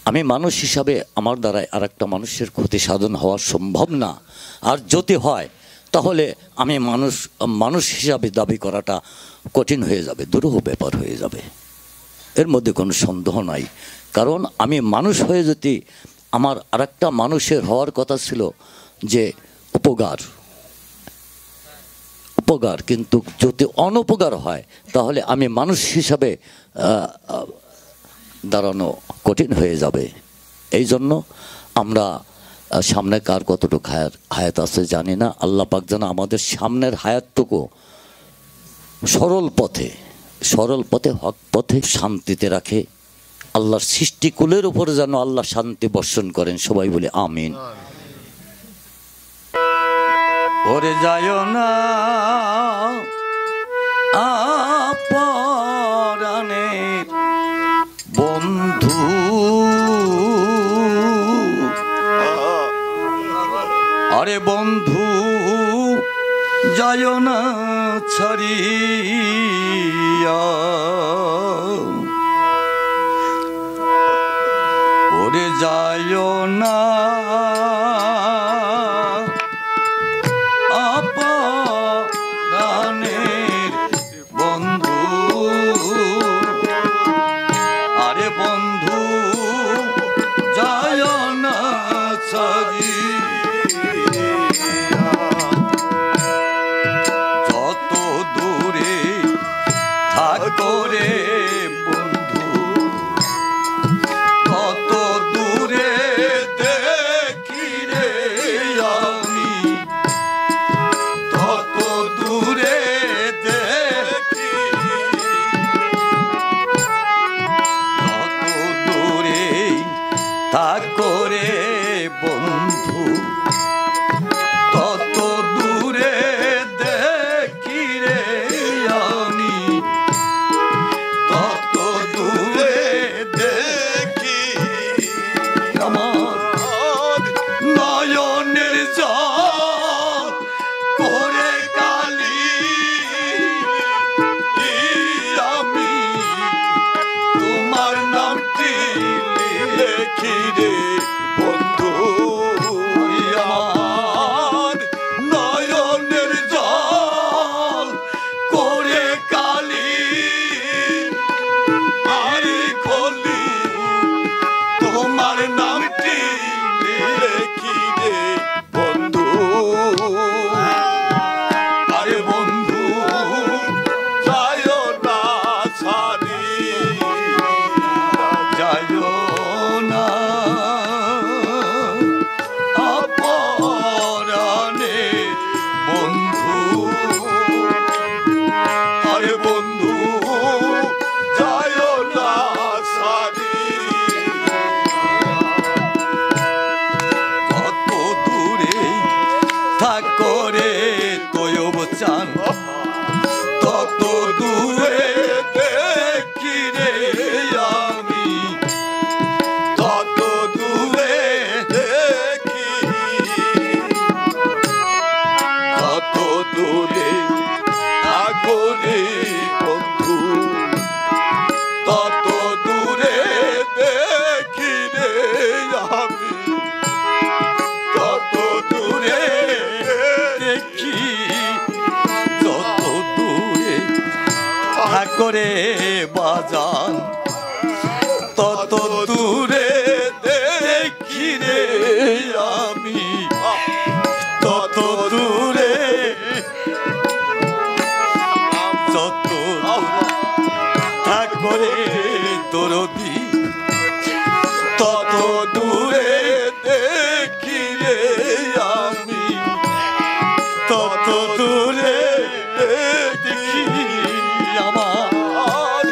আমি মানুষ হিসাবে আমার দ্বারাই আর একটা মানুষের ক্ষতি সাধন হওয়া সম্ভব না। আর যদি হয় তাহলে আমি মানুষ হিসাবে দাবি করাটা কঠিন হয়ে যাবে, দুরূহ ব্যাপার হয়ে যাবে, এর মধ্যে কোনো সন্দেহ নাই। কারণ আমি মানুষ হয়ে যদি আমার আর একটা মানুষের হওয়ার কথা ছিল যে উপকার, কিন্তু যদি অনুপকার হয় তাহলে আমি মানুষ হিসাবে দাঁড়ানো কঠিন হয়ে যাবে। এই জন্য আমরা সামনে কার কতটুকু হায়াত আছে জানি না, আল্লাহ পাক যেন আমাদের সামনের হায়াতটুকু সরল পথে হক পথে শান্তিতে রাখে। আল্লাহর সৃষ্টিকুলের উপরে যেন আল্লাহ শান্তি বর্ষণ করেন, সবাই বলে আমিন। ওরে যায় না আপরানের বন্ধু, আরে বন্ধু যায় না ছাড়িয়া, ওরে যায় না আপরানের বন্ধু, আরে বন্ধু যায় না ছাড়িয়া, যত দূরে থাকো রে বন্ধু, তত দূরে দেখি রে আমি, তত দূরে দেখি, তত দূরে থাকো রে বন্ধু, তত দূরে দেখি রে আমি, তত দূরে দেখি আমার নয়নের জল করে কালি, আমি তোমার নামটি লিখি রে বন্ধু, আমার নয়নের জল করে কালি, আরে খলি তোমার নামটি লিখি রে বন্ধু, আরে বন্ধু যায় না ছাড়িয়া, যায় না আপরানের বন্ধু, আরে বন্ধু যায় না ছাড়িয়া, কত দূরে থাকো রে তৈব চান, তত দূরে দেখি রে আমি, তত দূরে দেখি, কত দূরে থাকো রে বন্ধু, তত দূরে দেখি রে আমি, তত দূরে দেখি, যত দূরে থাকো রে বাজান, তত দূরে দেখি রে আমি, তত দূরে, যত থাকো রে দরদি, তত দূরে দেখি রে আমি, তত দূরে দেখি আমার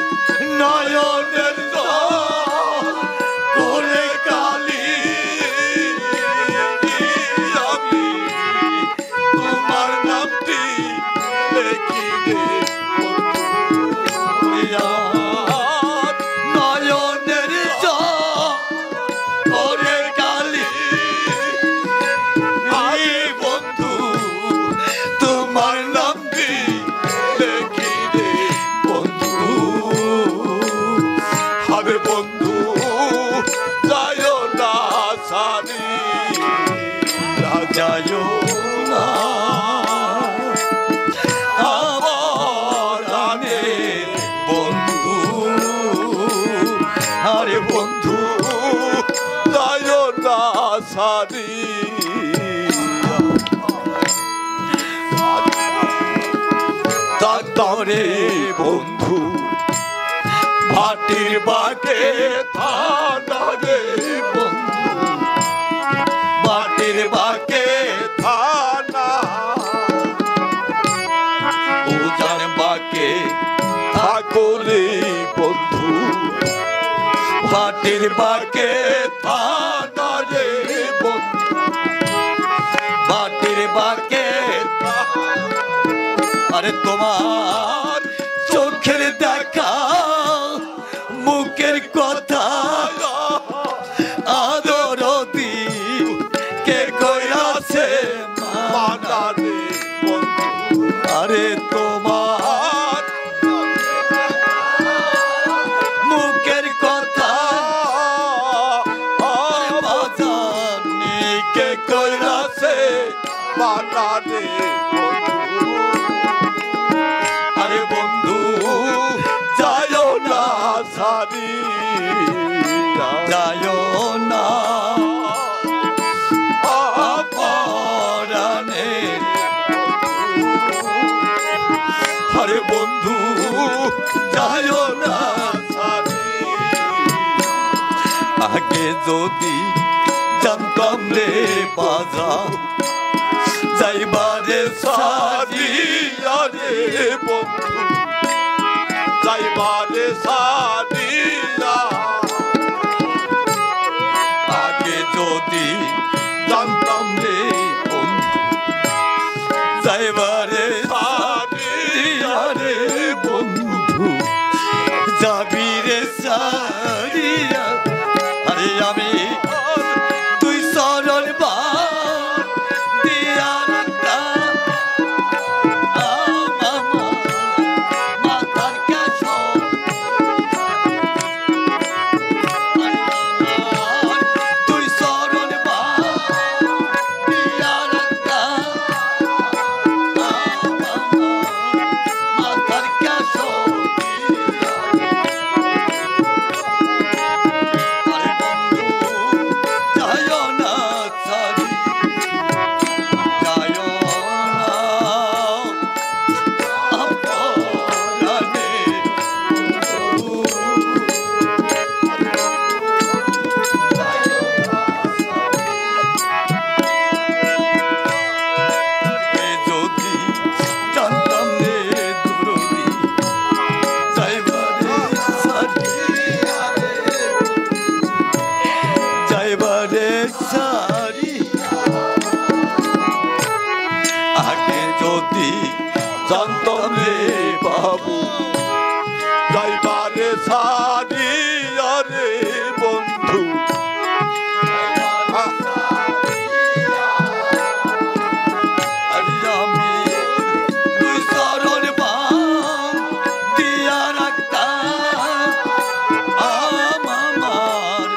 নয়নের জল করে কালি, আমি তোমার নামটি লিখি রে বন্ধু, নয়নের সারিয়া তারে বন্ধু ভাটির বাগে থানা রে বন্ধু ভাটির বাগে থানা উজান বাগে থাকলে বন্ধু ভাটির বাগে থানা রে বন্ধু ভাটির বাগে আরে তোমার চোখের দেখা মুখের কথা আদরতি কে কইরাছে মানা রে বন্ধু আরে তোমার মুখের কথা বাজানে কে কইরাছে মানা রে বন্ধু আরে বন্ধু যায়ও না সারিয়া যায়ও না পরানে আরে বন্ধু যায়ও না সারিয়া আগে যদি জানতাম রে বাজা যাইবারে সারিয়া রে বন্ধু যাইবারে সারিয়া আগে যদি জানতাম রে বন্ধু যাইবারে সারিয়া রে বন্ধু যাবি রে সারিয়া আরে আমি তুই সরল বা আগে যদি জানতাম রে বাবু যাইবারে সারিয়া রে বন্ধু আরে আমি তুই সরল বান দিয়া রাখতাম আমার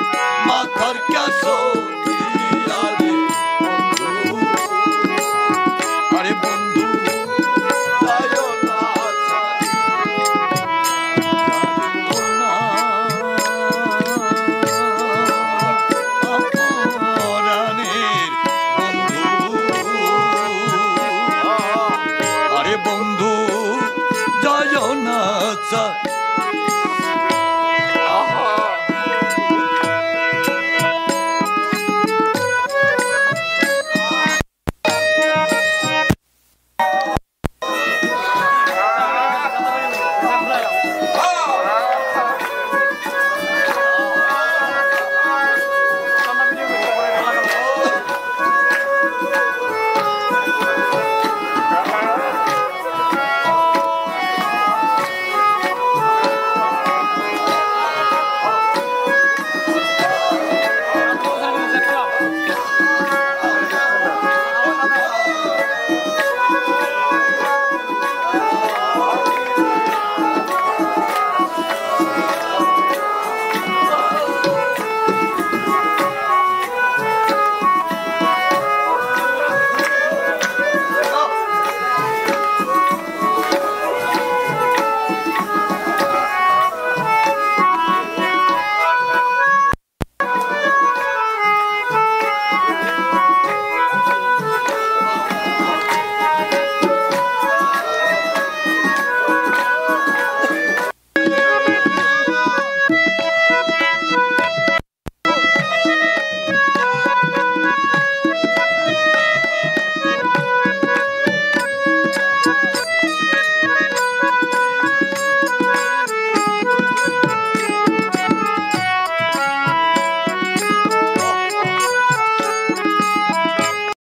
মাথার কাছো দিয়া রে বন্ধু আরে বন্ধু যায়ও না অপরাণের বন্ধু আরে বন্ধু যায়ও না